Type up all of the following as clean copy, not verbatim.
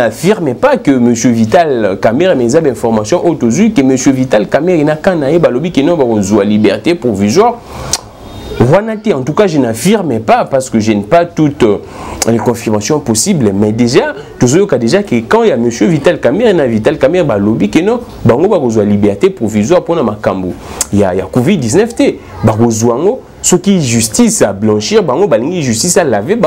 n'affirme pas que M. Vital Kamerhe mais des informations autour que M. Vital Kamerhe n'a qu'un aïe balobi qui n'a pas liberté provisoire. En tout cas, je n'affirme pas parce que je n'ai pas toutes les confirmations possibles. Mais déjà, toujours déjà que quand il y a M. Vital Kamerhe balobi qui n'a pas liberté provisoire pour ma cambo. Il y a Covid-19 ce qui est justice à blanchir, justice à laver,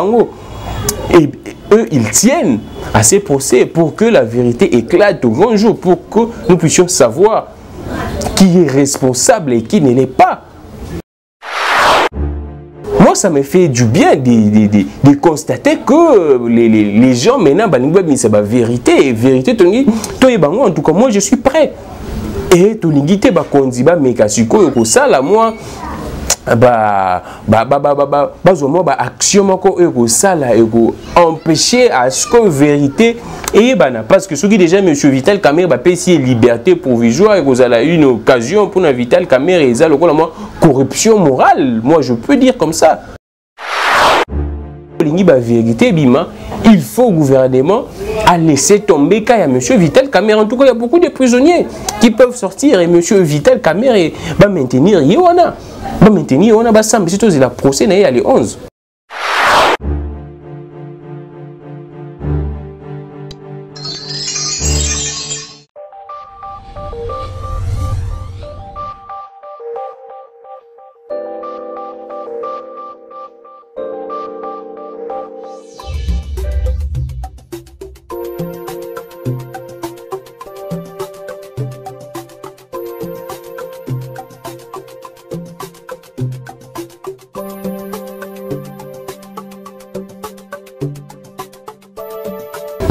et eux, ils tiennent à ces procès pour que la vérité éclate au grand jour, pour que nous puissions savoir qui est responsable et qui ne l'est pas. Moi, ça me fait du bien de constater que les gens maintenant, c'est la vérité. Vérité, en tout cas, moi, je suis prêt. Et tout le monde mais ça, moi, action empêcher à ce que vérité et parce que ce qui déjà M. Vital Kamerhe payer liberté provisoire et vous avez une occasion pour Vital Kamerhe et ça corruption morale, moi je peux dire comme ça. Vérité, il faut au gouvernement à laisser tomber quand il y a M. Vital Kamerhe. En tout cas, il y a beaucoup de prisonniers qui peuvent sortir et M. Vital Kamerhe va maintenir Yéwana. Va maintenir Yéwana, va samedi, c'est la procès, il y a les 11.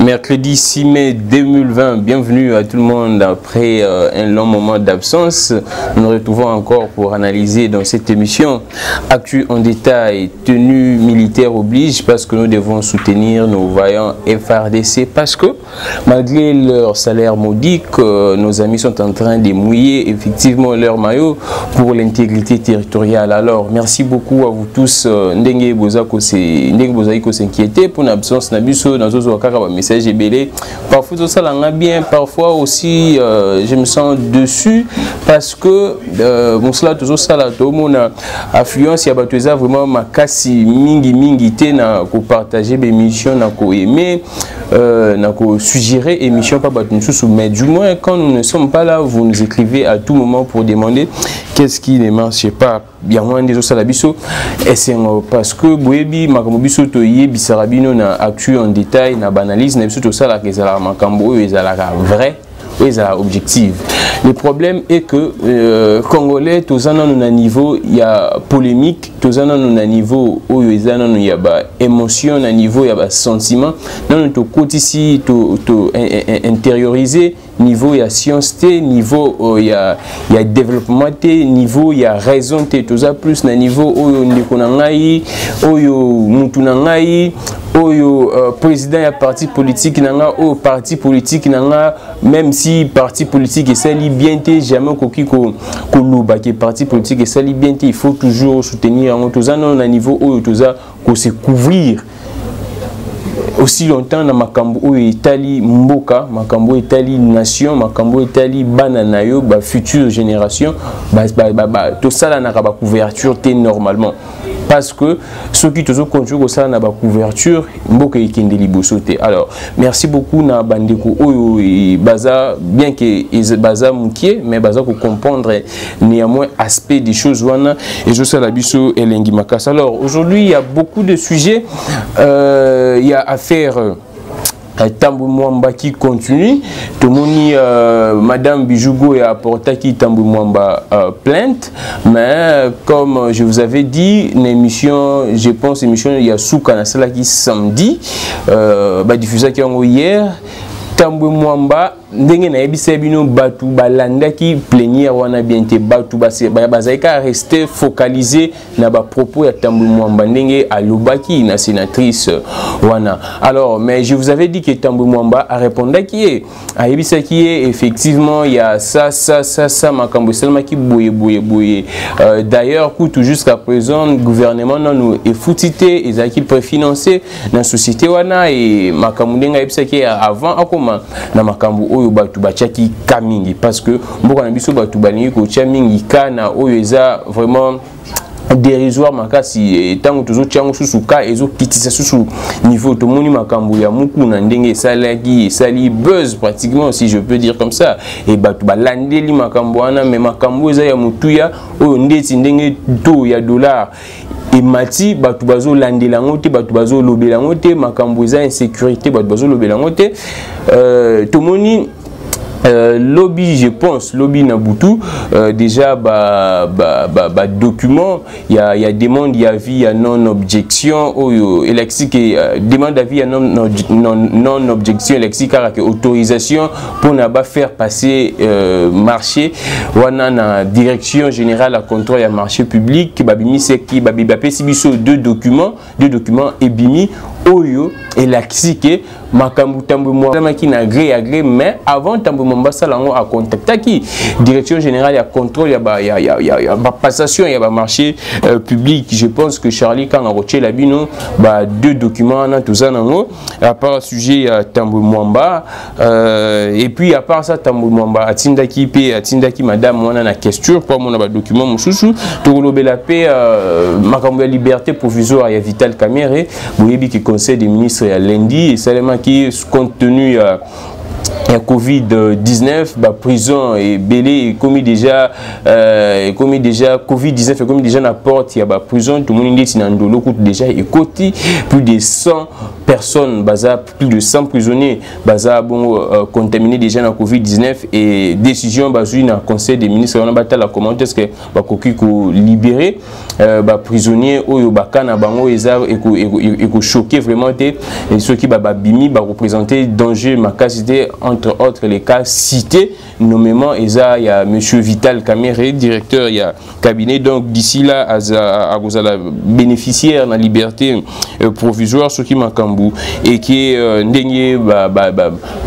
Mercredi 6 mai 2020, bienvenue à tout le monde après un long moment d'absence. Nous nous retrouvons encore pour analyser dans cette émission Actu en détail, tenue militaire oblige parce que nous devons soutenir nos vaillants FARDC parce que malgré leur salaire modique, nos amis sont en train de mouiller effectivement leur maillot pour l'intégrité territoriale. Alors merci beaucoup à vous tous. Ndenge bozako s'inquiéter pour l'absence nabiso dans un message belé. Parfois tout ça l'a bien, parfois aussi je me sens dessus parce que bon cela toujours ça là tout le monde affluence il y a battuza vraiment ma casse mingi té na ko partager des missions na ko aimer na ko suggérer émission pas battu sous mais du moins quand nous ne sommes pas là vous nous écrivez à tout moment pour demander qu'est-ce qui ne marche pas bien moins des autres salabiso et c'est parce que boyebi makamobiso to yebi sarabino na actu en détail na banalise na tout ça là que ça makambo et ça la vrai et ça objectif. Le problème est que Congolais, tous en un niveau, il y a polémique, tous en un niveau où il y a émotion, un niveau il y a sentiment. Dans notre côté ici, intériorisé, niveau il y a science, niveau il y a développement, niveau il y a raison, tout ça plus un niveau où il y a Oyo président ya parti politique nanga au parti politique nanga même si parti politique est sali bien té jamais koki ko luba que parti politique est sali bien té il faut toujours soutenir en toza non à niveau oyo toza ko se couvrir aussi longtemps na makambo oyo Italie mboka makambo Italie nation makambo Italie banana yo ba future génération tout ça là na ba couverture té normalement parce que ceux qui te conjuguent au sein de la couverture, alors merci beaucoup na bandeko oyo baza bien que baza moukié mais baza pour comprendre néanmoins aspect des choses wana et je sais la biso elengi makasa. Alors aujourd'hui il y a beaucoup de sujets, il y a affaire Tambou Mwamba qui continue. Tout le monde, Madame Bijougo a apporté qui Tambou Mwamba plainte. Mais comme je vous avais dit, l'émission, je pense, l'émission il y a Souka qui samedi, diffusé hier. Tambou Mwamba ndenge na yebisa bino batu balandaki plénière wana bien te batu bazalika rester focalisé na ba propos ya Tambwe Mwamba ndenge alobaki na sénatrice wana. Alors mais je vous avais dit que Tambwe Mwamba a répondu qui a yebisa qui effectivement il y a ça makambo seulement qui boye. D'ailleurs tout jusqu'à présent gouvernement nous est foutité et qui préfinancé na société wana et makambo ndenga yebisa qui avant akoma na makambo oyo batu bachaki kamingi parce que mboko na biso batu balingi ko tia mingi kana oyo eza vraiment dérisoire makasi tango tozo tiango susuka ezo kitisa susu niveau to moni makambo ya muku na ndenge salaki sali buzz pratiquement si je peux dire comme ça et batu balandeli makambo wana mais makambo eza ya mutuya oyo ndeti ndenge to ya dollar et mati batu bazo landela ngote batu bazo lobela ngote makambo eza insécurité batu bazo lobela ngote to moni lobby, je pense, lobby Nabutu, déjà, document, il y a demande d'avis à non-objection, demande d'avis à non-objection, autorisation pour ne pas faire passer marché, on a la direction générale à contrôle et marché public, babimi c'est qui, deux documents et bimi, oyo et l'axique makambu Tambwe Mwamba qui n'a agré mais avant Tambwe Mwamba salango a contacté qui direction générale à contrôle ya passation ya marché public. Je pense que Charlie quand on retient la bino deux documents na tout ça nango à part sujet Tambwe Mwamba et puis à part ça Tambwe Mwamba atindaki madame wana na question pour mon document mususu to lobela pe makambu ya liberté provisoire ya Vital Kamerhe boyebi qui conseil des ministres à lundi et seulement qui compte tenu Covid-19, prison et belé commis déjà Covid-19 et commis déjà la porte il y a prison tout le monde est dans coûte déjà et côté plus de 100 personnes plus de 100 prisonniers contaminés déjà dans Covid-19 et décision basée dans le conseil des ministres on a battu la comment est-ce que libérer prisonniers ou bakana bango et choqué vraiment et ceux qui bimi représenter danger ma capacité entre autres les cas cités nommément il y a monsieur Vital Kamerhe directeur il y a cabinet donc d'ici là à la bénéficiaire de la liberté provisoire ce qui makambu et qui est ndenge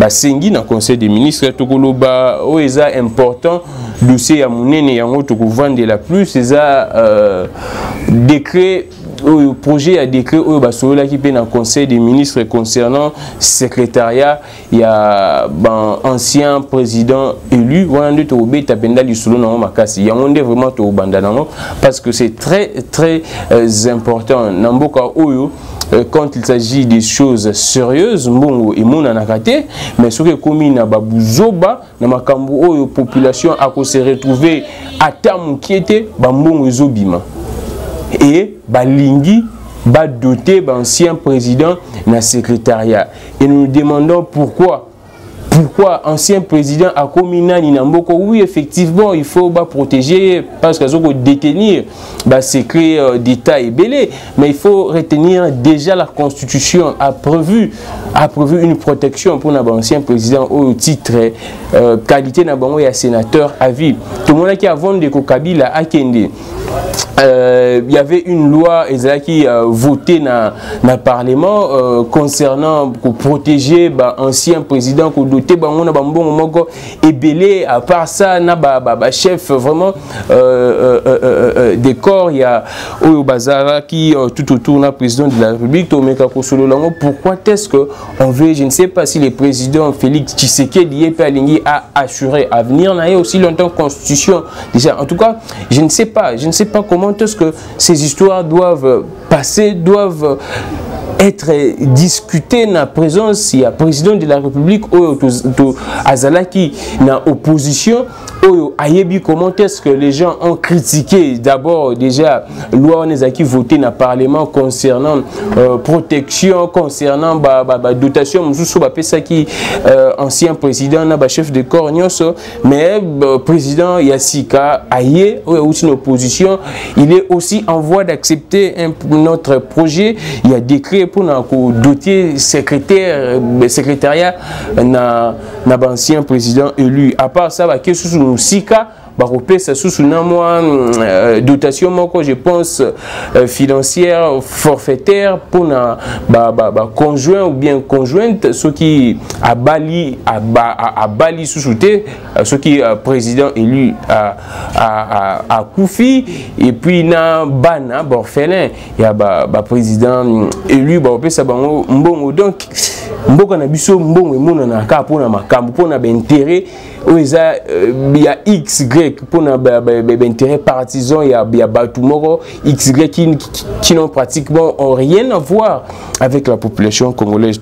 sengi dans conseil des ministres tokoloba o eza important dossier ya munene yango tokovande la plus c'est décret au projet à décret au basola qui peut dans conseil des ministres concernant secrétariat il y a ancien président élu wana nde to beta benda lisolo na makasi ya monde vraiment to banda nango parce que c'est très important namboka oyo quand il s'agit des choses sérieuses mbongo et mona nakate mais ce que commis na babuzoba na makambo oyo population a ko se retrouver atamu kiete mbongo ezobima et balingi doté ancien président na secrétariat et nous nous demandons pourquoi ancien président a commis nani namboko. Oui, effectivement, il faut protéger parce qu'il faut détenir secret d'État et belé, mais il faut retenir déjà la Constitution a prévu une protection pour l'ancien président au titre qualité nabango ya sénateur à vie. Tout le monde qui a vendu de Kabila à Kende. Il y avait une loi qui voté dans le Parlement concernant pour protéger ancien président doté et belé à part ça na chef vraiment des corps il y a Oyo Bazara qui tout autour na président de la République pourquoi est-ce que on veut je ne sais pas si le président Félix Tshisekedi a assuré à venir n'a aussi longtemps constitution déjà en tout cas je ne sais pas comment est-ce que ces histoires doivent passer être discuté na présence il y a président de la République oyo azalaki na opposition oyo ayebi comment est-ce que les gens ont critiqué d'abord déjà loi on ezaki voté na parlement concernant protection concernant dotation mususu bapesa ki ancien président na chef de corps nyonso mais président Yassika aye oyo aussi une opposition il est aussi en voie d'accepter un autre projet, il y a décret pour doter secrétariat na ancien président élu. À part ça, va que sous Sika ça sous dotation je pense financière forfaitaire pour conjoint ou bien conjointe ceux qui a bali sous-souté ceux qui président élu à Koufi et puis na bana borfelin il y a président élu ça mbongo donc mboka na biso mbongo emona na ka pona makambo pona intérêt il y a XY pour intérêt partisan, il y a Batumoro, XY qui n'ont pratiquement rien à voir avec la population congolaise.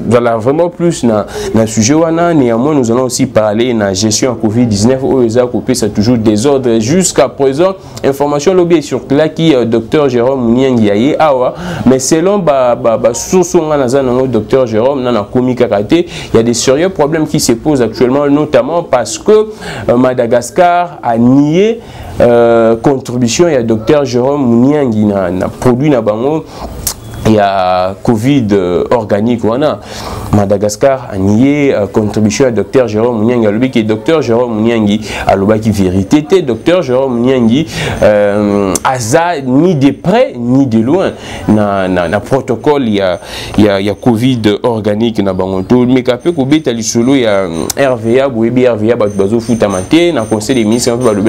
Voilà vraiment plus dans le sujet. Néanmoins, nous allons aussi parler de la gestion en Covid-19. C'est toujours désordre. Jusqu'à présent, information lobby sur là qui Dr Jérôme Mouniangi Awa, mais selon Dr Jérôme Nana Komi Kakate, il y a des sérieux problèmes qui se posent actuellement, notamment parce que Madagascar a nié contribution. Il y a Dr Jérôme Mouniangi n'a produit na bango. Il y a Covid organique. Madagascar a nié contribution à Dr Jérôme Mouniangi. Alors que Dr Jérôme Mouniangi a l'objet qui vérité. Dr Jérôme Mouniangi a ni de près ni de loin. Na protocole il y a Covid organique na bangoto. Mais qu'après Covid il y a RVA, RVA bazo futamate na conseil des ministres le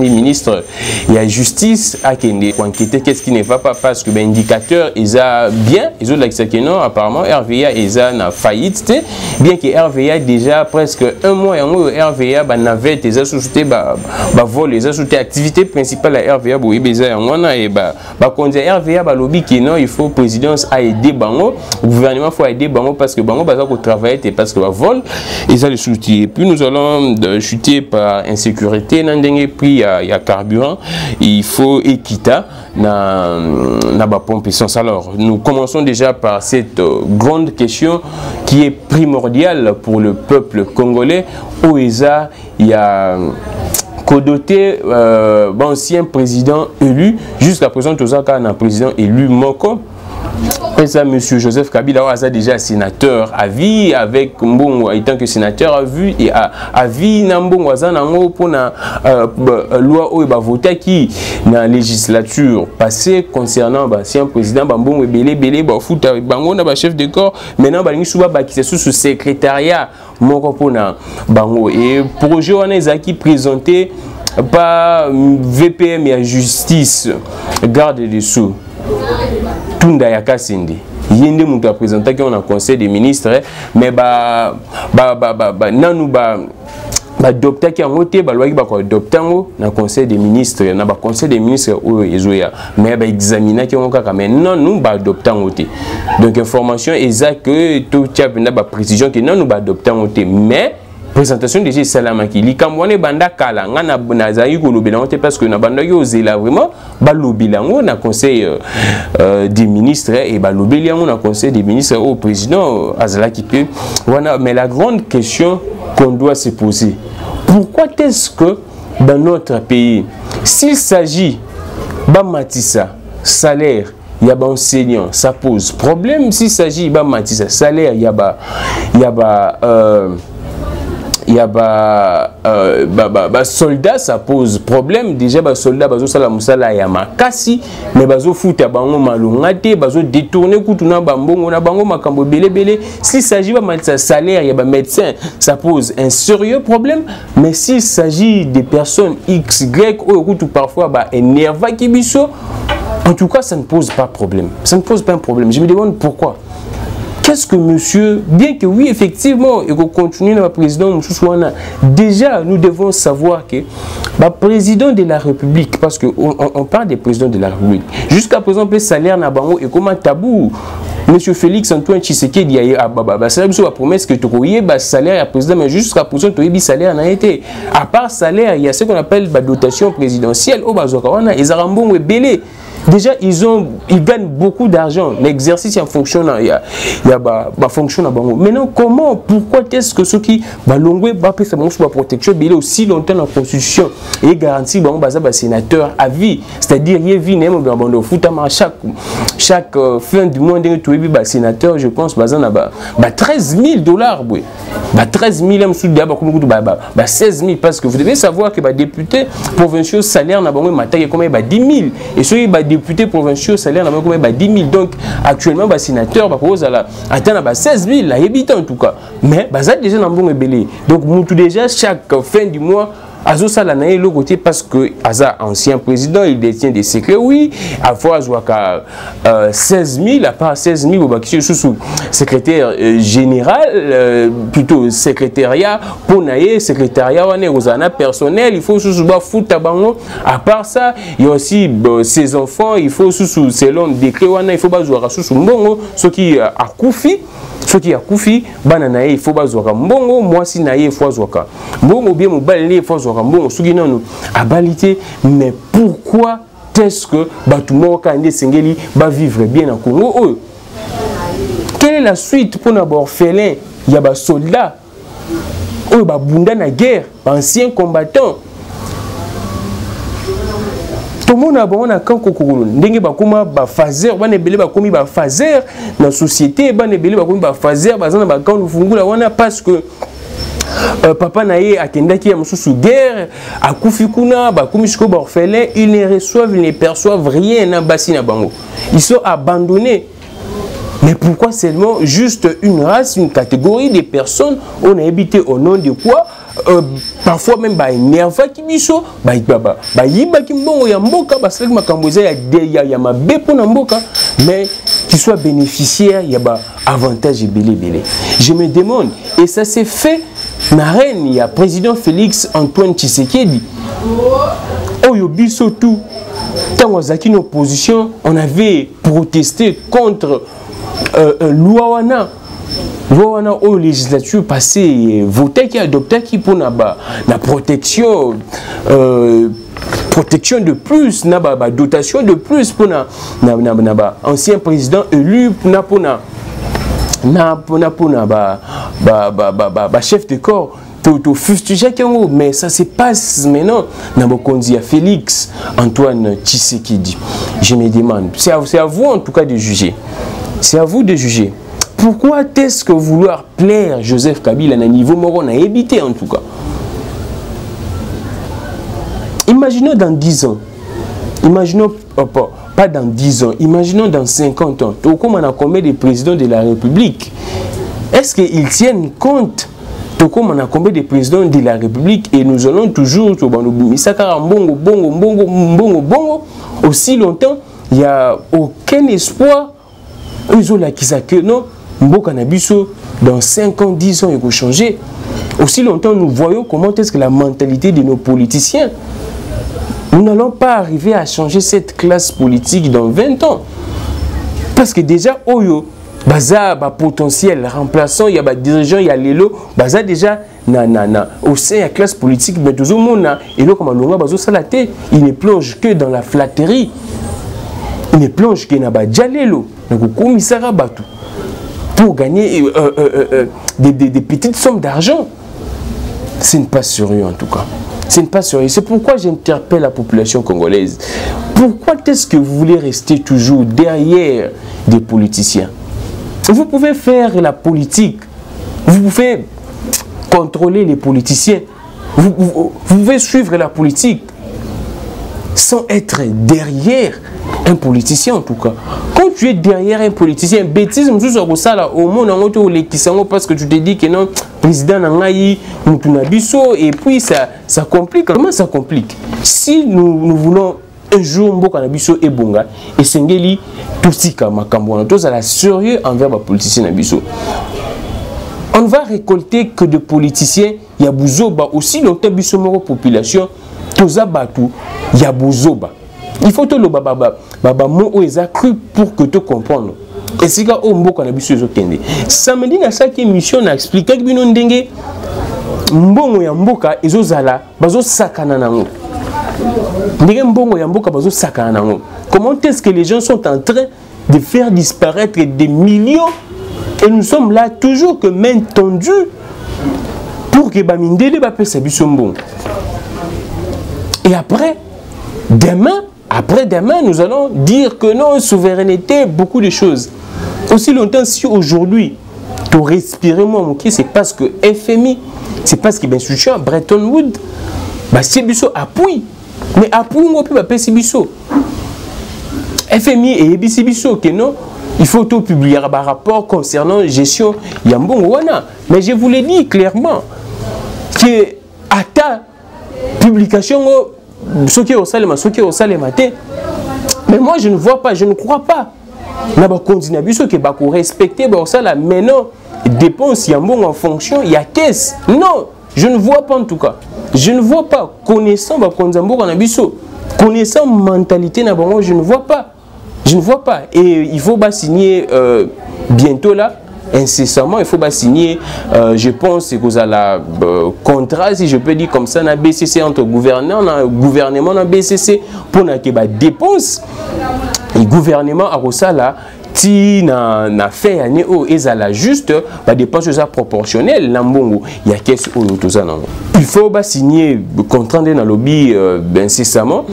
ministre il y a justice à Kende pour enquêter qu'est-ce qui ne va pas parce que l'indicateur est bien, ils ont l'accès que non, apparemment RVA est en faillite, bien que RVA déjà presque un mois et un mois, RVA navette, ils ont sous-souté vol, ils ont sous-souté activité principale à RVA, et quand RVA lobby qui non, il faut présidence à aider Bango, le gouvernement faut aider Bango parce que Bango va travailler et parce que vol, ils ont le soutien. Et puis nous allons chuter par insécurité, puis il y a carburant, il faut équita na pompe essence. Alors, nous commençons déjà par cette grande question qui est primordiale pour le peuple congolais. OESA, il y a codoté ancien président élu, jusqu'à présent, tout ça, un président élu Moko. Et ça, M. Joseph Kabila a déjà sénateur à vie avec Mbongo, étant que sénateur à vie et à vie Nambongo Azanango pour la loi où il va voter qui dans la législature passée concernant l'ancien président Mbongo et Belé foot Bango na chef de corps maintenant Balingi Souba qui c'est sous secrétariat Moko pour Bango et projet on a qui présenté par VPM et la justice garde des sous. Tunda Yakasindi. Yende muta présenté qu'on a conseil des ministres mais nanou adopter qui a voté loi qui va adopter na conseil des ministres na conseil des ministres ezoya mais examiner qui on ka mais non nous adopter donc information exacte que tout tient ba précision que non nous adopter mais présentation de Salamaki likamwane banda kala ngana nazayi ko lobela parce que na banda yo zela vraiment ba lobela ngo na conseil des ministres et ba lobela ngo na conseil des ministres au président Azalaki pe voilà. Mais la grande question qu'on doit se poser, pourquoi est-ce que dans notre pays s'il s'agit ba matissa salaire il y a enseignant ça pose problème, s'il s'agit ba matissa salaire il y a soldats, ça pose problème. Déjà, soldats, bazo sala musala ya makasi, mais bazo futa bango malungate, bazo détourner kutuna bambongo na bango makambo belé. S'il s'agit de salaire, il y a médecin, ça pose un sérieux problème. Mais s'il s'agit des personnes XY, ou parfois énerva kibiso, en tout cas, ça ne pose pas de problème. Ça ne pose pas un problème. Je me demande pourquoi. Qu'est-ce que monsieur, bien que oui, effectivement, il faut continuer le président, déjà, nous devons savoir que le président de la République, parce qu'on parle des présidents de la République, jusqu'à présent, le salaire n'a pas et comme un tabou. Monsieur Félix Antoine Tshisekedi a promesse que tu as salaire à président, mais jusqu'à présent, tu as salaire n'a été. À part salaire, il y a ce qu'on appelle la dotation présidentielle. Au Bazokana, et Zarambon est belé. Déjà, ils gagnent beaucoup d'argent. L'exercice en fonction, il y a fonction. Maintenant, comment, pourquoi est-ce que ceux qui balongwe la protection, il y a aussi longtemps dans la Constitution et garantit sénateur à vie, c'est-à-dire il y a vie chaque fin du mois de sénateur, je pense, 13 000 dollars, 13 000 16 000, parce que vous devez savoir que les députés provinciaux salaire n'a pas 10 000 et ceux qui députés provinciaux salaire n'a pas 10 000. Donc actuellement les sénateurs atteindre 16 000 là en tout cas, mais déjà dans bon belé. Donc déjà chaque fin du mois Azo Salanae le côté parce que Aza ancien président, il détient des secrets, oui. À fois 16 000, à part 16 000 au sous secrétaire général, plutôt secrétariat pour naïe, secrétariat personnel, il faut sous foot tabango. À part ça, il y a aussi ses enfants, il faut sous selon décret il faut pas jouer sous mbongo, ce qui a koufi. Ce qui a koufi, bananae, il faut pas jouer mbongo, moi si naïe, il faut jouer mbongo bien mon balé, il faut jouer mbongo, ce qui non a balité. Mais pourquoi est-ce que tout le monde va vivre bien en Congo? Quelle est la suite pour nos orphelins? Il y a des soldats, il y a des na guerre, anciens combattants. Tout le monde a bon à quand kokoro ndenge ba kuma ba fazer ba nebele ba komi ba fazer na société ba nebele ba komi ba fazer ba zana ba quand fungula wana parce que papa naie akendaki ya mususu guerre akufi kuna ba komi siko ba orphelin, ils ne reçoivent, ils ne perçoivent rien na basi na bango, ils sont abandonnés. Mais pourquoi seulement juste une race, une catégorie de personnes on a habité au nom de quoi? Parfois même énerva qui biso yiba ki mbongo ya mboka basaki makamboza ya mabe pona mboka, mais qui soit bénéficiaire il y a avantage belé. Je me demande, et ça s'est fait na reine, il y a président Félix Antoine Tshisekedi oyo biso tout tant wazaki une opposition, on avait protesté contre loi wana aux législatures passées, voté qui adopté qui pour la protection, protection de plus, dotation de plus pour ancien président élu pour chef de corps. Mais ça se passe maintenant dans le Félix Antoine Tshisekedi. Je me demande, c'est à vous en tout cas de juger. C'est à vous de juger. Pourquoi est-ce que vouloir plaire Joseph Kabila à un niveau mort on a évité en tout cas? Imaginons dans 10 ans. Imaginons pas dans 10 ans. Imaginons dans 50 ans. Comme on a combien de présidents de la République? Est-ce qu'ils tiennent compte de comme on a combien de présidents de la République et nous allons toujours aussi longtemps, il n'y a aucun espoir. Ils ont la que non, Mboka Nabiso, dans 5 ans, 10 ans, il faut changer. Aussi longtemps, nous voyons comment est-ce que la mentalité de nos politiciens. Nous n'allons pas arriver à changer cette classe politique dans 20 ans. Parce que déjà, Oyo, Baza, potentiel remplaçant, il y a des dirigeants, il y a l'élo, Baza déjà, au sein de la classe politique, mais tout le monde, et là, comme on a il ne plonge que dans la flatterie. Il ne plonge que dans la dialélo. Pour gagner des petites sommes d'argent. Ce n'est pas sérieux en tout cas. Ce n'est pas sérieux. C'est pourquoi j'interpelle la population congolaise. Pourquoi est-ce que vous voulez rester toujours derrière des politiciens? Vous pouvez faire la politique. Vous pouvez contrôler les politiciens. Vous pouvez suivre la politique sans être derrière un politicien en tout cas. Quand tu es derrière un politicien, bêtise, au monde parce que tu te dis que non, président Nangaï, et puis ça complique. Comment ça complique? Si nous voulons un jour Mboka Nabiso et Bonga, et Sengeli, tout sika makambo, tous à la sérieux envers les politiciens Nabiso. On ne va récolter que de politiciens, il y a Bouzoba aussi longtemps biso moro population, toza batu, il y a Bouzoba. Il faut que le baba mo oza cru pour que tu comprennes. Et c'est quand on Mboka Nabiso ezokende. Samedi na chaque émission na expliquer que bino ndenge mbongo ya mboka ezozala bazo sakana nango. Comment est-ce que les gens sont en train de faire disparaître des millions et nous sommes là toujours que main tendue pour que Bamindele va faire sa bisombon. Et après demain, nous allons dire que non, souveraineté, beaucoup de choses. Aussi longtemps, si aujourd'hui, tu respires moi, c'est parce que FMI, c'est parce que l'institution Bretton Woods, c'est biso appuie. Mais appuie, on peut pas c'est biso. FMI et biso que non, il faut tout publier un rapport concernant la gestion Yambongwana. Mais je vous l'ai dit clairement que à ta publication, ce qui est au salé, mais moi je ne vois pas, je ne crois pas. Na ba continuer biso que ba ko respecter ba ça la maintenant dépense Yambong en fonction il y a caisse. Non, je ne vois pas en tout cas. Je ne vois pas connaissant ba konzambo na biso, connaissant mentalité na bango, je ne vois pas. Je ne vois pas. Et il faut signer bientôt là, incessamment, il faut signer, je pense, que vous avez le contrat, si je peux dire comme ça, dans BCC entre gouvernement dans BCC pour que la dépense. Et le gouvernement a reçu là, si na fait année où ils ont juste la dépense proportionnelle, il y a qu'est-ce il faut signer le contrat dans le lobby incessamment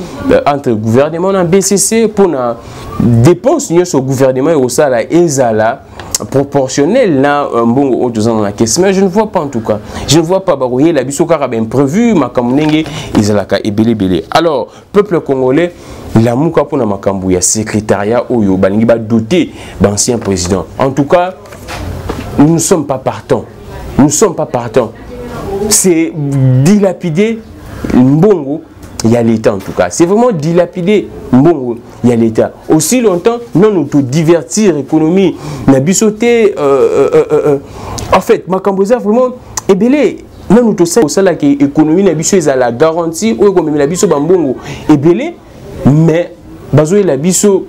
entre le gouvernement et BCC pour la dépense sur le gouvernement et reçu là, ils ont proportionnel là dans la caisse, mais je ne vois pas en tout cas. Je ne vois pas la bisokara bien prévu ma kamunenge izalaka ebele. Alors peuple congolais la mouka pour na makambu ya secrétariat oyo balingi ba doté d'ancien président. En tout cas, nous ne sommes pas partants. Nous ne sommes pas partants. C'est dilapider Mbongo. Il y a l'État en tout cas. C'est vraiment dilapider Mbongo. Il y a l'État. Aussi longtemps, non, nous te divertir l'économie. N'a bisoté. En fait, ma cambosa vraiment. Et belé. Non, nous te savons ça là que l'économie n'a bisoté à la garantie. Ou comme la biso bambongo. Et belé. Mais bazoé la biso.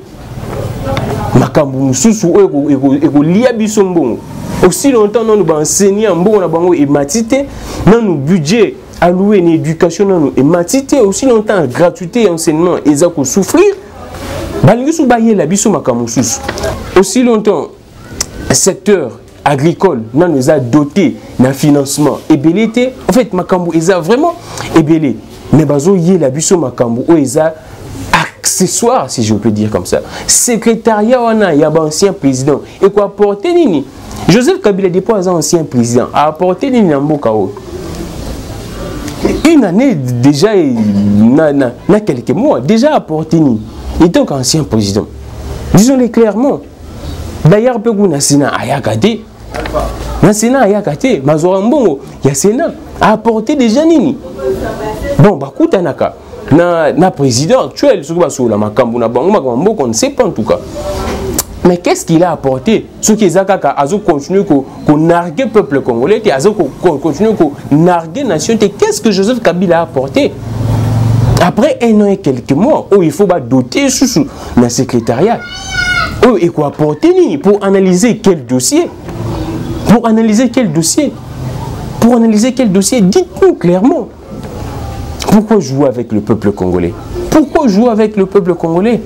Ma cambosa ou eko lia biso mbongo. Aussi longtemps, nous nous enseigner mbongo na bango et matité. Non, nous budget. Allouer une éducation et matité aussi longtemps gratuité et enseignement et ça pour souffrir aussi longtemps secteur agricole nous a doté d'un financement et belité en fait makambo ils a vraiment ébélé mais bazo yé la biso makambo ou ils a accessoire si je peux dire comme ça secrétariat wana ya ba ancien président et quoi apporter nini Joseph Kabila depuis ancien président a apporté nini na mboka o. Une année déjà, na quelques mois, déjà apporté ni. Et donc ancien président. Disons-le clairement. D'ailleurs, peu qu'on a Sénat à Yakate. Na Sénat à Yakate, Mazorambongo, il y a Sénat a apporté déjà nini. Bon, bah, Koutanaka. Na président actuel, sur la Makambo, na Bango, on ne sait pas en tout cas. Mais qu'est-ce qu'il a apporté? Ce qui est Zakaka, Azo continue qu'on nargue le peuple congolais, Azo continue qu'on nargue la nation. Qu'est-ce que Joseph Kabila a apporté? Après un an et quelques mois, il faut doter sous le secrétariat. Il faut apporter pour analyser quel dossier? Pour analyser quel dossier? Pour analyser quel dossier? Dites-nous clairement. Pourquoi jouer avec le peuple congolais? Pourquoi jouer avec le peuple congolais?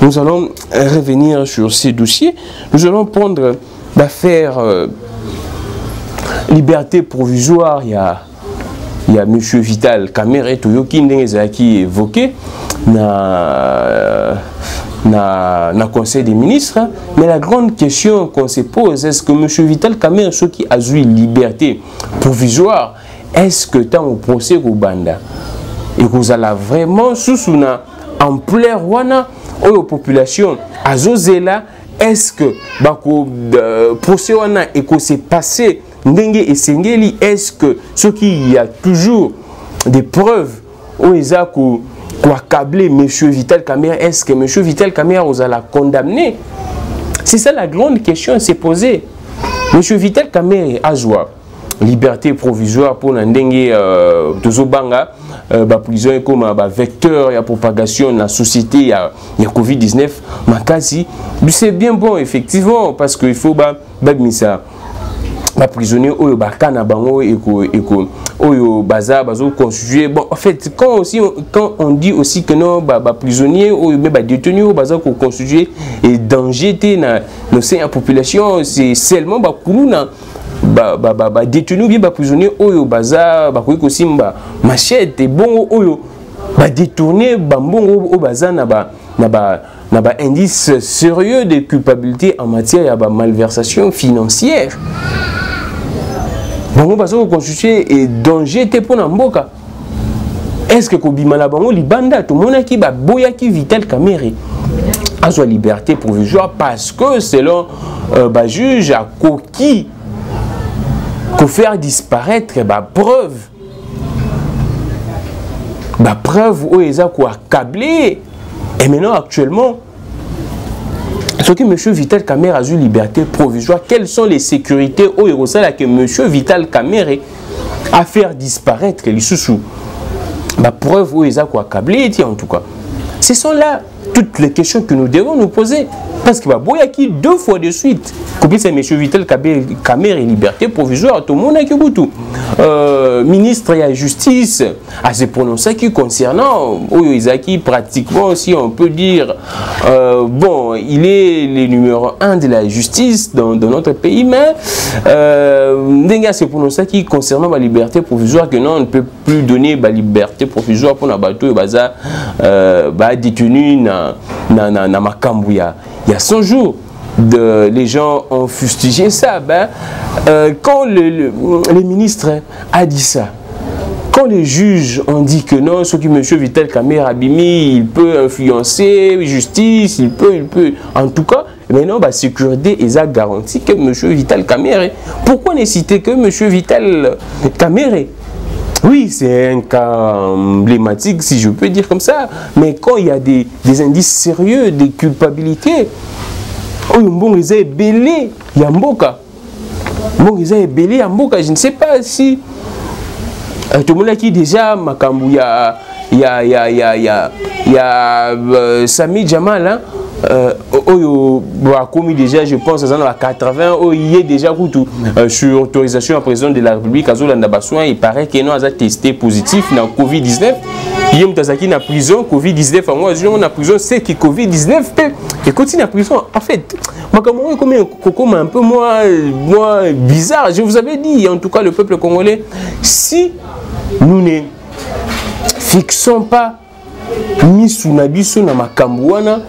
Nous allons revenir sur ces dossiers. Nous allons prendre l'affaire liberté provisoire. Il y a M. Vital Kamerhe Toyoki qui évoqué na Conseil des ministres. Mais la grande question qu'on se pose, est-ce que M. Vital Kamerhe, ceux qui a joué liberté provisoire, est-ce que tant au procès au Banda et que vous allez vraiment sous una ampleur wana aux populations à Zozela, est-ce que procès wana et que c'est passé ndenge et sengeli, est-ce que ce qui y a toujours des preuves où ils ont accablé M. Vital Kamerhe, est-ce que M. Vital Kamerhe vous allez condamner? C'est ça la grande question à se poser. M. Vital Kamerhe a joué liberté provisoire pour Nandenge Tozobanga, prison comme vecteur de propagation de la société, il y a Covid-19, c'est bien bon effectivement parce qu'il faut prisonniers oyo bakana bango eko oyo baza bazo constituer. Bon, en fait, quand on dit aussi que non prisonniers oyo mais détenus baza ko constituer et danger té na no sein la population, c'est seulement kuluna détenus bien prisonniers oyo baza ko aussi machette bon oyo détourner bambongo o baza na indice sérieux de culpabilité en matière de malversation financière. Bango bazo constituer et danger te pour mboka. Est-ce que kobimala bango libanda tout mona ki ba boya ki Vital Kamerhe a sa liberté provisoire parce que selon juge a coquille ko faire disparaître preuve où ils ont accablé. Et maintenant actuellement ce que M. Vital Kamerhe a eu liberté provisoire, quelles sont les sécurités où il y que M. Vital Kamerhe a fait disparaître les sous preuve où ils ont accablé en tout cas. Ce sont là toutes les questions que nous devons nous poser. Parce qu'il y a qui 2 fois de suite. Comme c'est M. Vital Kamerhe liberté provisoire, tout le monde a qui ministre de la justice a se prononcé qui concernant Oyoizaki pratiquement, si on peut dire, bon, il est le numéro 1 de la justice dans notre pays, mais Ndenga se prononcé qui concernant la liberté provisoire que non, on ne peut plus donner la liberté provisoire pour la bateau et baza détenu na Makambouya. Il y a 100 jours, les gens ont fustigé ça. Quand le ministre a dit ça, quand les juges ont dit que non, ce que M. Vital Kamerhe Abimi, il peut influencer la justice, il peut. En tout cas, maintenant, la sécurité a garanti que M. Vital Kamerhe. Pourquoi ne citer que M. Vital Kamerhe? Oui, c'est un cas emblématique, si je peux dire comme ça. Mais quand il y a des indices sérieux, des culpabilités, bon, ils ont belé Yamboka. Bon, ils ont belé Yamboka. Je ne sais pas si tout le monde a qui déjà Makambu, il y a Sami Jamal, hein? A commis déjà, je pense, dans les 80, il est déjà sur autorisation à président de la République, il paraît qu'il a testé positif dans le Covid-19. Il est en prison, Covid-19, moi, je suis en prison, c'est que Covid-19, et continue en prison. En fait, comme un peu moins bizarre, je vous avais dit, en tout cas, le peuple congolais, si nous ne fixons pas Misunabiso na Makambouana,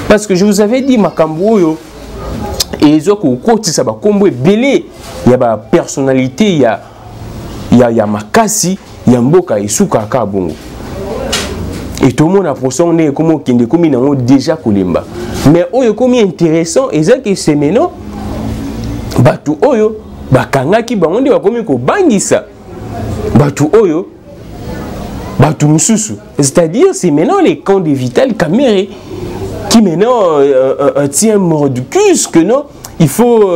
parce que je vous avais dit Makambouyo et ils ont côté ça va combo belé, il y a personnalité, il y a makasi, il y a mboka et soukaka bongo. Et tout le monde a procédé comme qui est déjà kolemba. Mais oyo comme intéressant et ça que c'est maintenant batu oyo bakangaki bangonde ba komi ko bangisa batu oyo c'est-à-dire, c'est maintenant les camps de Vital Kamerhe qui maintenant tient mordicus que non, il faut,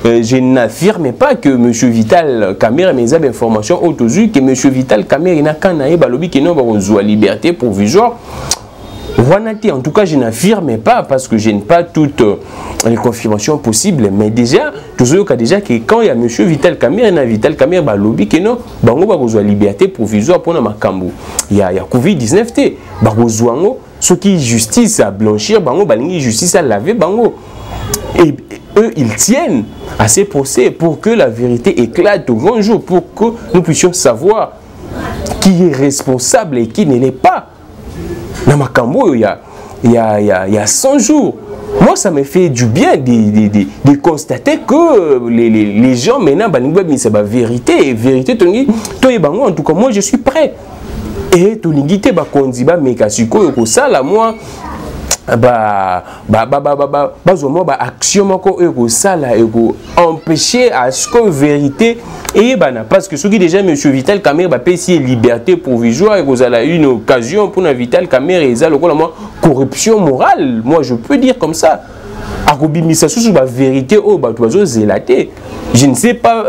je n'affirme pas que M. Vital Kamerhe mes informations autour que M. Vital Kamerhe n'a qu'un aïe balobi qui n'a pas liberté provisoire. En tout cas, je n'affirme pas parce que je n'ai pas toutes les confirmations possibles. Mais déjà, déjà que quand il y a M. Vital Kamerhe, Vital Kamerhe balobi que non, bango ba kozwa liberté provisoire pour na makambo. Il y a Covid-19 ba kozwa ngo, ce qui justice à blanchir bango, balingi justice à laver bango. Et eux, ils tiennent à ces procès pour que la vérité éclate au grand jour, pour que nous puissions savoir qui est responsable et qui ne l'est pas. Dans Makambo, il y a 100 jours. Moi, ça me fait du bien de constater que les gens maintenant, c'est la vérité. Vérité, en tout cas, moi, je suis prêt. Et tu n'as pas de moi. Action empêcher à ce que vérité et parce que ce qui déjà M. Vital Kamerhe a payé liberté provisoire et vous avez une occasion pour Vital Kamerhe et ça corruption morale, moi je peux dire comme ça. akobimisa susu ba vérité o ba tozo zelaté. Je ne sais pas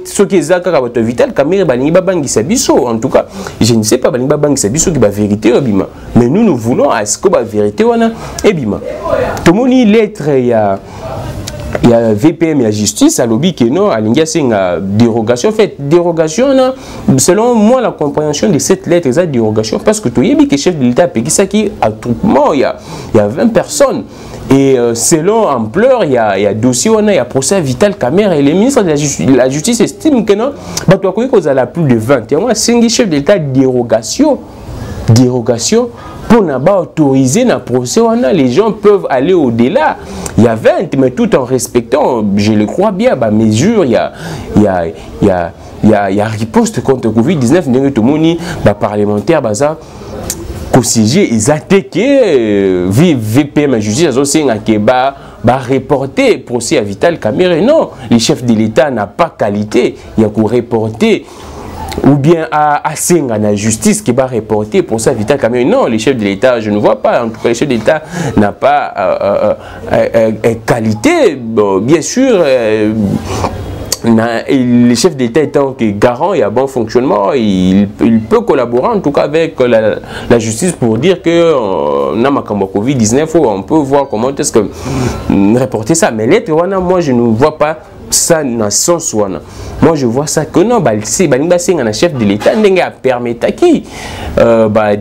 ce qui est zaka ba Vital Kamerhe balingi ba bangisa biso. En tout cas, je ne sais pas balingi ba bangisa biso ki ba vérité obima. Mais nous voulons à ce que la vérité wana ebima. Tomoni lettre il y a VPM et la justice à lobby que non alingia singa dérogation fait dérogation selon moi la compréhension de cette lettre est dérogation parce que tu yebi que chef de l'état pekisa qui attroupement il y a 20 personnes et selon ampleur il y a dossier on il y a procès Vital Kamerhe et les ministres de la justice estiment que non bah tu as connu qu'on a plus de 20 et moi singi chef de l'état dérogation pour n'avoir autorisé un procès, les gens peuvent aller au-delà. Il y a 20, mais tout en respectant, je le crois bien, bah, mesure, il y a riposte contre Covid-19, tout le monde, bah, parlementaire, bah, ça, COSIG, ils attaquaient, VPM, justice, bah, reporter procès à Vital Kamerhe. Non, le chef de l'État n'a pas qualité, il y a qu'à reporter. Ou bien à Senga la justice qui va reporter pour ça Vital Kamerhe. Non, les chefs de l'État, je ne vois pas. En tout cas, les chefs de l'État n'ont pas qualité. Bon, bien sûr, le chef d'État étant garant et à bon fonctionnement, il peut collaborer en tout cas avec la justice pour dire que on a ma Covid-19, on peut voir comment est-ce que reporter ça. Mais l'être, moi, je ne vois pas ça dans son sens. Moi je vois ça que non, c'est un chef de l'État qui a permis qui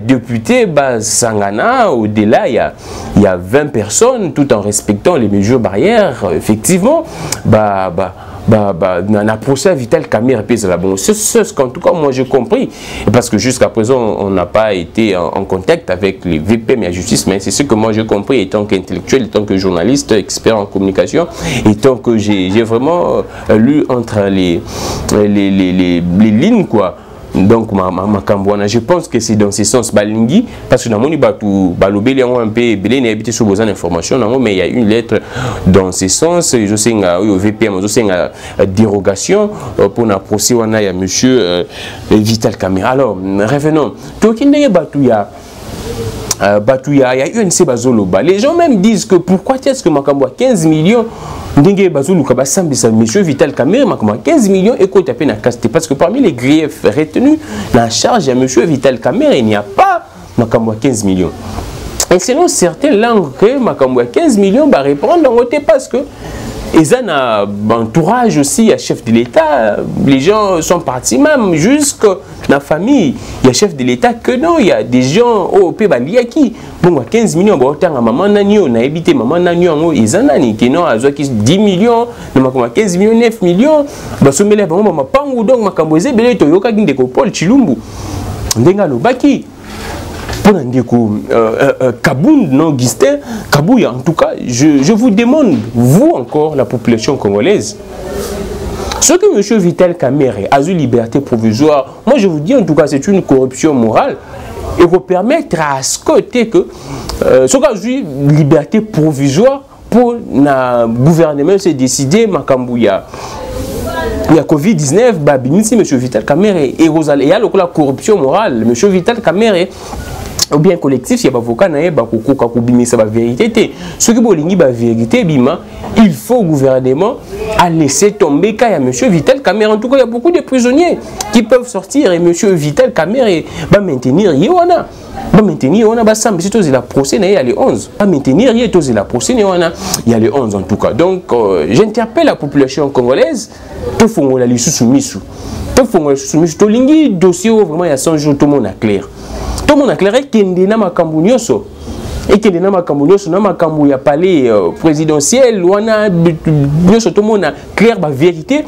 député Sangana au-delà il y a 20 personnes tout en respectant les mesures barrières effectivement n'a procès à Vital Kamerhe là bon c'est ce qu'en tout cas moi j'ai compris parce que jusqu'à présent on n'a pas été en contact avec les VPM et la justice mais c'est ce que moi j'ai compris étant qu'intellectuel, étant que journaliste, expert en communication, étant que j'ai vraiment lu entre les lignes quoi. Donc je pense que c'est dans ce sens balingi parce que dans mon ibatu balobeli un peu belé habité sur besoin d'informations mais il y a une lettre dans ce sens je sais au VPM je sais dérogation pour un procès on a monsieur Vital Kamerhe. Alors revenons to kinde batu ya UNC bazoloba. Les gens même disent que pourquoi est-ce que makambo 15 millions ndenge bazoluka basambisa monsieur Vital Kamerhe makambo 15 millions et quoi taper na casté parce que parmi les griefs retenus la charge à monsieur Vital Kamerhe il n'y a pas makambo 15 millions. Et selon certaines langues que makambo 15 millions va répondre en côté parce que ils ont un entourage aussi à chef de l'État. Les gens sont partis même jusqu'à la famille. Il y a chef de l'État que non, il y a des gens au pays qui bon 15 millions autant à maman nanio na habité maman nanio ils en ont qui non à 10 millions, 15 millions, 9 millions. Ba somela ba mama pangu donc makamboze belé to yoka ngeko Paul Chilumbu. Ndenga lo baki. Pour Kabound, non, Gistin, Kabouya, en tout cas, je vous demande, vous encore, la population congolaise, ce que M. Vital Kamerhe a eu liberté provisoire, moi je vous dis en tout cas, c'est une corruption morale et vous permettre à ce côté que ce qu'a eu liberté provisoire pour le gouvernement se décider, Makambouya. Il y a Covid-19, Babinisi, M. Vital Kamerhe, et il y a la corruption morale, M. Vital Kamerhe. Ou bien collectif, il y a avocat na yeba kokoka kobimisa ba vérité. Ce qui bolingi ba vérité bima, il faut au gouvernement à laisser tomber quand il y a monsieur Vital Kamerhe. En tout cas, il y a beaucoup de prisonniers qui peuvent sortir et monsieur Vital Kamerhe va maintenir Yéwana. Va maintenir Yéwana ba sambe c'est la procès na les 11. Va maintenir Yéwana la procès Yéwana, il y a les 11 en tout cas. Donc j'interpelle la population congolaise to fongola lisusu misu. To fongola lisusu misu to lingi dossier vraiment il y a 100 jours tout le monde a clair. Tout le monde a clairé qu'il y a makambu nyoso et qu'il y a makambu nyoso na makambu ya palais présidentiel wana nyoso tout le monde a clair la vérité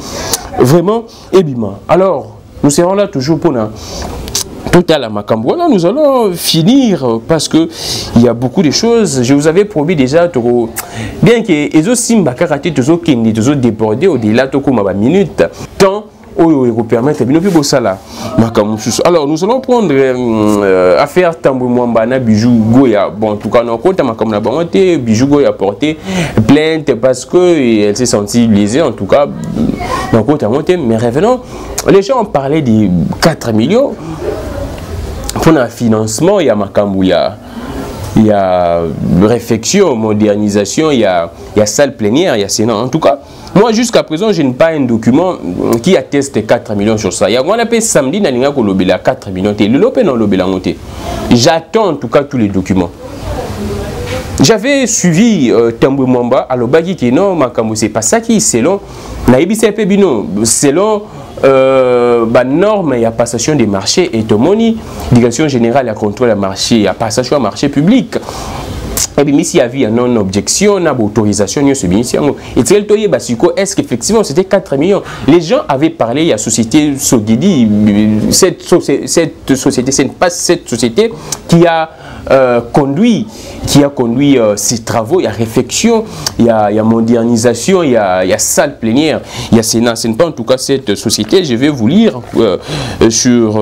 vraiment ébima. Alors nous serons là toujours pour tout à la makambu. Nous allons finir parce que il y a beaucoup de choses. Je vous avais promis déjà bien que les simba karaté toujours kendi toujours débordé au-delà de ma minute temps. Alors nous allons prendre affaire Tambou Mwambana Bijou Goya. Bon, en tout cas, nous avons Bijou Goya a porté plainte parce qu'elle s'est sentie blessée. En tout cas, mais revenons, les gens ont parlé de 4 millions pour le financement. Il y a Makambouya. Il il y a réfection, modernisation, il y a salle plénière, il y a Sénat. En tout cas, moi jusqu'à présent, je n'ai pas un document qui atteste 4 millions sur ça. Il y a on appelle samedi, il y a 4 millions. J'attends en tout cas tous les documents. J'avais suivi Tambwe Mwamba à l'Obagi qui non, c'est pas ça qui selon selon norme il y a passation des marchés et Tomoni, direction générale à contrôle des marchés, il y a passation à marché public. Et bien, s'il y avait une non-objection, une autorisation, est-ce qu'effectivement c'était 4 millions? Les gens avaient parlé, il y a société Sogedi, cette société, c'est pas cette société qui a conduit ces travaux, il y a réflexion, il y a modernisation, il y a salle plénière, il y a Sénat. Ce n'est pas en tout cas cette société. Je vais vous lire sur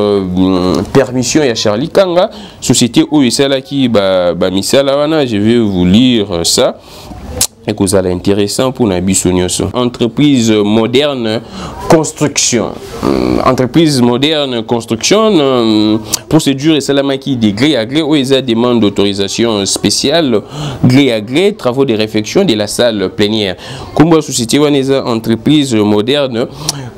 permission, il y a Charlie Kanga, société OSL qui je vais vous lire ça. Et que ça intéressant pour Nabissonioso. Entreprise moderne construction. Entreprise moderne construction. Procédure et salama qui de gré à gré. Où ils demande d'autorisation spéciale. Gré à gré. Travaux de réflexion de la salle plénière. Comme société ou entreprise moderne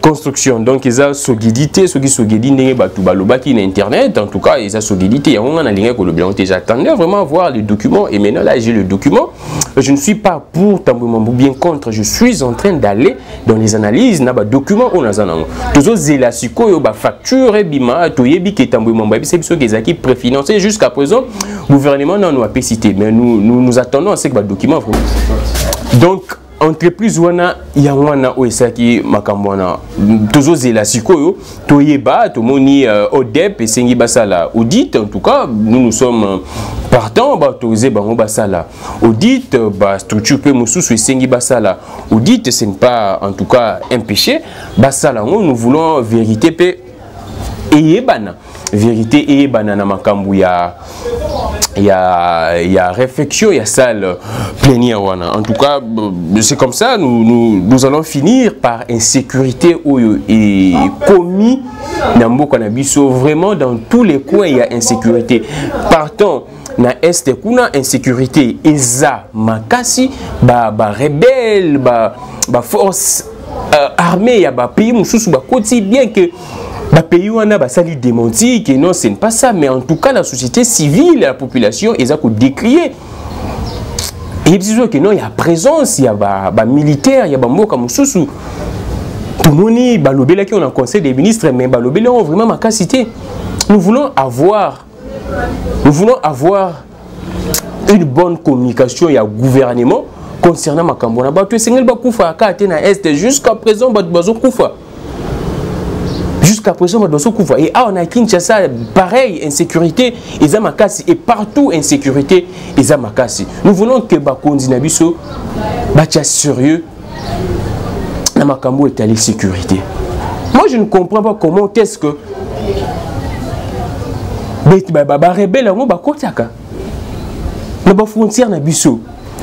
construction. Donc ils ont solidité. Ceux qui solidité n'est internet. En tout cas ils ont solidité. Il y a un lien que le blanc. J'attendais vraiment voir les documents. Et maintenant là j'ai le document. Je ne suis pas pour Tambwe Mwamba bien contre, je suis en train d'aller dans les analyses, na ba documents on a zanango. Toujours zélasiko yo ba facture bima toyebi ke Tambwe Mwamba c'est biso ke zaki préfinancé jusqu'à présent gouvernement non a pas cité mais nous attendons à ce que ba document. Donc entreprise wana ya wana oesaki makambwana toujours zélasiko yo toyeba tomoni ODEP et sengi basala audit en tout cas nous sommes partant ba autorisé bango basala audit ba structure pe mususu esengi basala audit ce n'est pas en tout cas un péché basala nous voulons vérité pe eyebana vérité eyebana na makambu ya réflexion, il y a salle plénière. En tout cas, c'est comme ça, nous allons finir par insécurité et commis vraiment dans tous les coins, il y a insécurité. Partons na est kuna insécurité eza makasi ba rebelle ba force armée ya ba pays mususu ba koti bien que ba pays wana ba sali démenti que non ce n'est pas ça mais en tout cas la société civile la population eza ko décrier et puis que non il y a présence il y a ba militaire il y a ba mboka mususu tout moni ba lobela qui on a conseil des ministres mais ba lobela on vraiment makasité nous voulons avoir une bonne communication et un gouvernement concernant ma Cambona. Jusqu'à présent, et on a Kinshasa, pareil, insécurité, et partout insécurité, nous voulons que Bakondi Nabiso soit sérieux. Namakambo est allé sécurité. Moi, je ne comprends pas comment est-ce que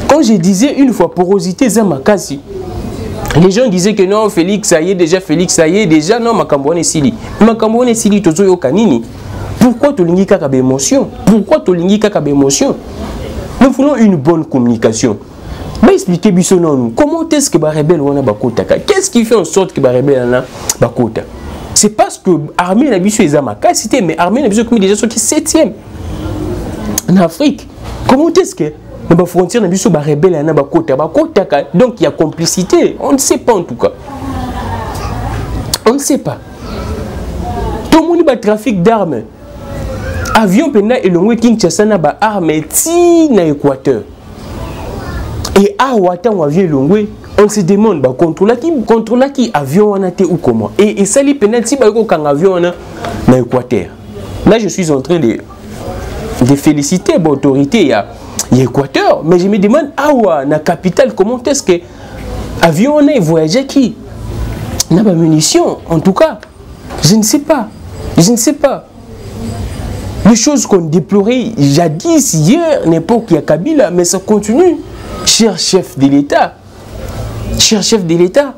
quand je disais une fois porosité Zamakasi, les gens disaient que non, Félix, ça y est déjà, non, Makambouane Sili. Makambouane Sili, Tozo Yokanini. Pourquoi tu l'ingis kaka émotion? Nous voulons une bonne communication. Expliquez Bisso non. Comment est-ce que Barebel wana bakota? Qu'est-ce qui fait en sorte que Barebel wana bakota? C'est parce que l'armée n'a pas eu ma capacité, mais l'armée n'a pas eu déjà qui 7e en Afrique. Comment est-ce que les frontières n'a pas eu rebelle donc il y a complicité. On ne sait pas en tout cas. On ne sait pas. Tout le monde a trafic d'armes. Avion pena et le Kinshasa n'a pas armes na Équateur. Et à Ouatan avion longwe. On se demande, contrôler qui avion on a été ou comment. Et ça les pénètre si un avion on a dans l'Équateur. Là, je suis en train de féliciter l'autorité, il y a l'Équateur. Mais je me demande, dans la capitale, comment est-ce que l'avion on a voyagé qui n'a pas munitions. En tout cas, je ne sais pas. Les choses qu'on déplorait jadis, hier, n'importe qui a Kabila, mais ça continue. Cher chef de l'État. Cher chef de l'État,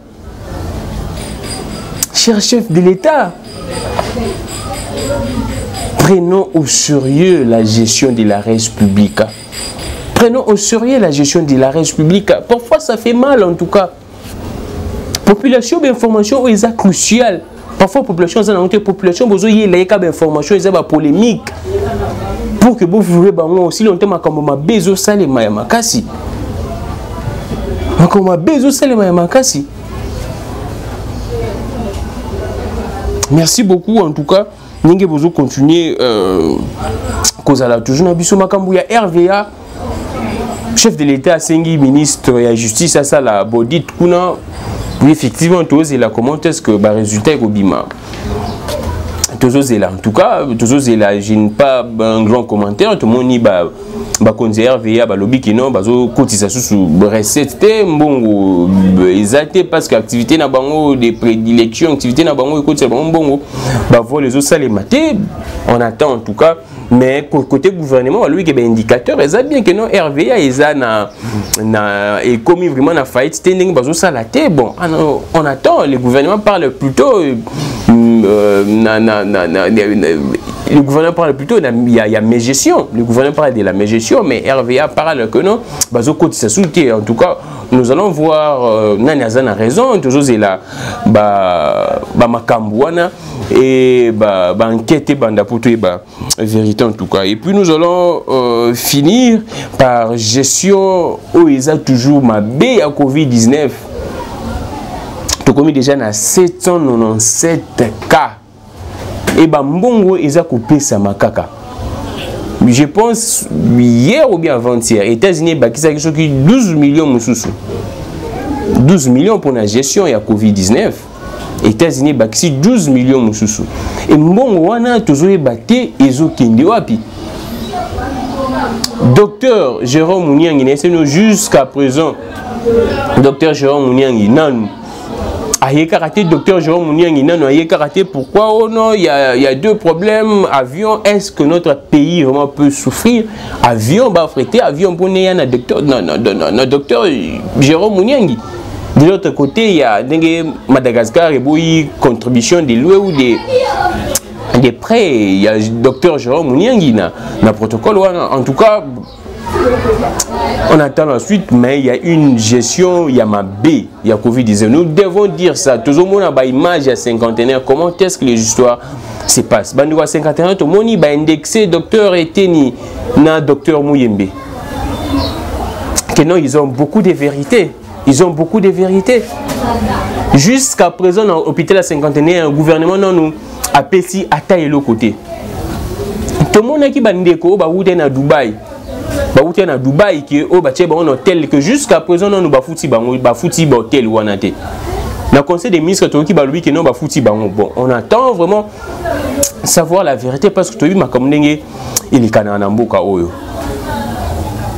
prenons au sérieux la gestion de la res publica. Prenons au sérieux la gestion de la res publica. Parfois, ça fait mal, en tout cas. Population d'information est cruciale. Parfois, population d'information est polémique. Pour que vous voulez aussi longtemps ma bezo sale ma makasi. Ma bezo sale ma makasi. Merci beaucoup, en tout cas. Ninge bozo continuer kozala toujours na biso makambu ya RVA. Chef de l'État Sengi, ministre de la Justice, ça la bodit kuna. Oui, effectivement, tous et là, comment est-ce que le résultat est au bima? Tous et là, en tout cas, tous et là, je n'ai pas un grand commentaire. Tout le monde dit conseiller RVA, lobby qui non, cotisa sous recette, bon, exacté parce que activité na bango des prédilections, activité na bango écoute c'est bon, voir les autres ça les mater. On attend en tout cas. Mais côté gouvernement, lui qui est indicateur, il bien que non RVA est commis vraiment na faillite standing bazo ça la tête. Bon, on attend. Le gouvernement parle plutôt le gouvernement parle plutôt il y a mes gestions. Le gouvernement parle de la mes gestion, mais RVA parle que non bazo côté ça soutien. En tout cas, nous allons voir Nanyazana a raison. Toujours c'est là makambuana et enquête banda pour tout vérité en tout cas. Et puis nous allons finir par gestion où ils ont toujours ma baie à Covid-19. Tu commis déjà à 797 cas. Et mbongo ils ont coupé sa makaka. Je pense hier ou bien avant-hier, les États-Unis ont 12 millions mususu. 12 millions pour la gestion de la Covid-19. Les États-Unis ont 12 millions mususu. Et mbongo wana tozoye baté ezo kende wapi. Docteur Jérôme Mouniangi, jusqu'à présent, docteur Jérôme Mouniangi, non. Aïe karaté, docteur Jérôme Mouniangi, non, aïe karaté, pourquoi? Oh non, il y a deux problèmes. Avion, est-ce que notre pays vraiment peut souffrir? Avion, frété, avion, pour un docteur, non, docteur Jérôme Mouniangi. De l'autre côté, il y a Madagascar et une contribution des lois ou des prêts. Il y a le docteur Jérôme Mouniangi dans le protocole. En tout cas, on attend ensuite, mais il y a une gestion, il y a ma B, il y a Covid-19. Nous devons dire ça. Tout le monde a une image à cinquantenaire. Comment est-ce que les histoires se passent? Bandou à cinquantenaire, tout le monde a indexé docteur Eteni na docteur Mouyembe. Que non, ils ont beaucoup de vérités. Ils ont beaucoup de vérités. Jusqu'à présent, dans l'hôpital à cinquantenaire, le gouvernement nous a péci à tailler l'autre côté. Tout le monde qui a dit à Dubaï. À Dubaï, qui est un hôtel que jusqu'à présent, nous avons foutu hôtel ou anaté. Dans le conseil des ministres, qui ont foutu bon, on attend vraiment savoir la vérité parce que tu as vu ma communauté, il est cananamboka oyo.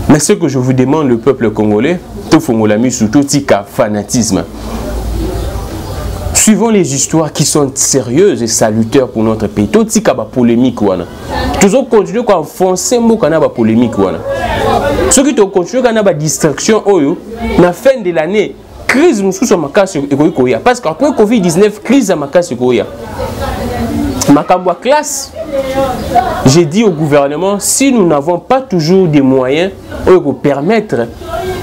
Mais ce que je vous demande, le peuple congolais, tout fongolami surtout tika fanatisme. Suivons les histoires qui sont sérieuses et salutaires pour notre pays. Tout tika ba polémique wana. Toujours continuer à enfoncer mot kana ba polémique wana. Ceux qui te continuent kana ba distraction oyo na fin de l'année crise mususu sur makasi ekoya parce qu'après Covid-19 crise à makasi ekoya. Makambo classe. J'ai dit au gouvernement, si nous n'avons pas toujours des moyens pour permettre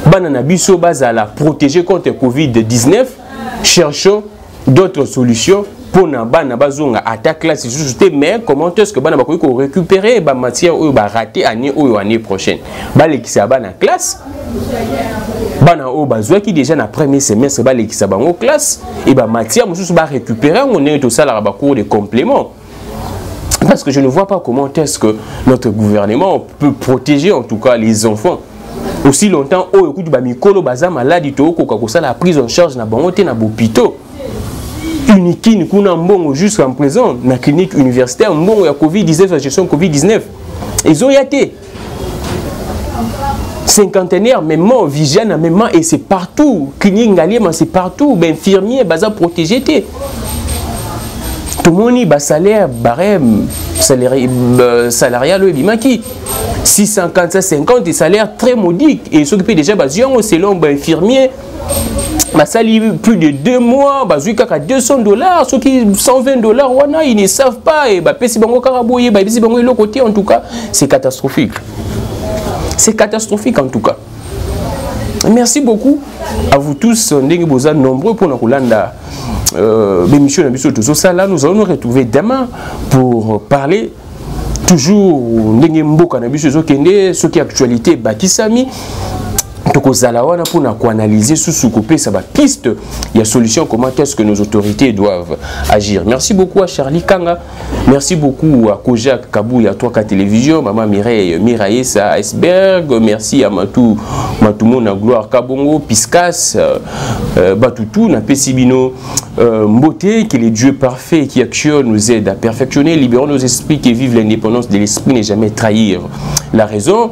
Bananabiso Bazala protéger contre Covid-19, cherchons d'autres solutions pour Banabazonga attaque la société. Mais comment est-ce que Banabako peut récupérer la matière ou rater année ou année prochaine? Balé qui s'est en classe. Bana o bazwa qui déjà na premier semestre balé qui s'est en classe et ba matière nous va récupérer on est tout ça là cours de complément. Parce que je ne vois pas comment est-ce que notre gouvernement peut protéger en tout cas les enfants. Aussi longtemps, au écoute de Mikolo Baza maladie, la prise en charge na bangote na bopito. Uniquine kuna mbongo jusqu'à présent, na clinique universitaire mbongo ya Covid-19, la gestion Covid-19. Ils ont yaté. Cinquantenaire, même vigile, même et c'est partout. Clinique Ngaliema, c'est partout. Ben infirmier, baza protégé. Tout le monde a salaire, barème, salarial, qui 650, 50, des salaires très modiques. Et s'occuper déjà, selon infirmier, Basali plus de 2 mois, bazui kaka $200, ceux qui $120, wana, ils ne savent pas, et si bango karaboye, si bango le côté, en tout cas, c'est catastrophique. C'est catastrophique en tout cas. Merci beaucoup à vous tous, nombreux pour nous landa. Nous allons nous retrouver demain pour parler toujours ce qui est actualité Bakisami. Pour analyser sous coupé ça va piste, il y a solution comment est-ce que nos autorités doivent agir. Merci beaucoup à Charlie Kanga, merci beaucoup à Kojak Kabou et à 3K Télévision, Maman Mireille Miraïsa Iceberg, merci à Matoumo na Gloire Kabongo, Piscas, Batoutou, na Pessibino, Mbote, que les dieux parfaits qui actionnent nous aident à perfectionner, libérons nos esprits qui vivent l'indépendance de l'esprit, n'est jamais trahir la raison,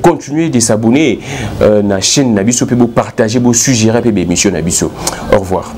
continuer de s'abonner à la chaîne Nabiso, pour partager, pour suggérer les missions Nabiso. Au revoir.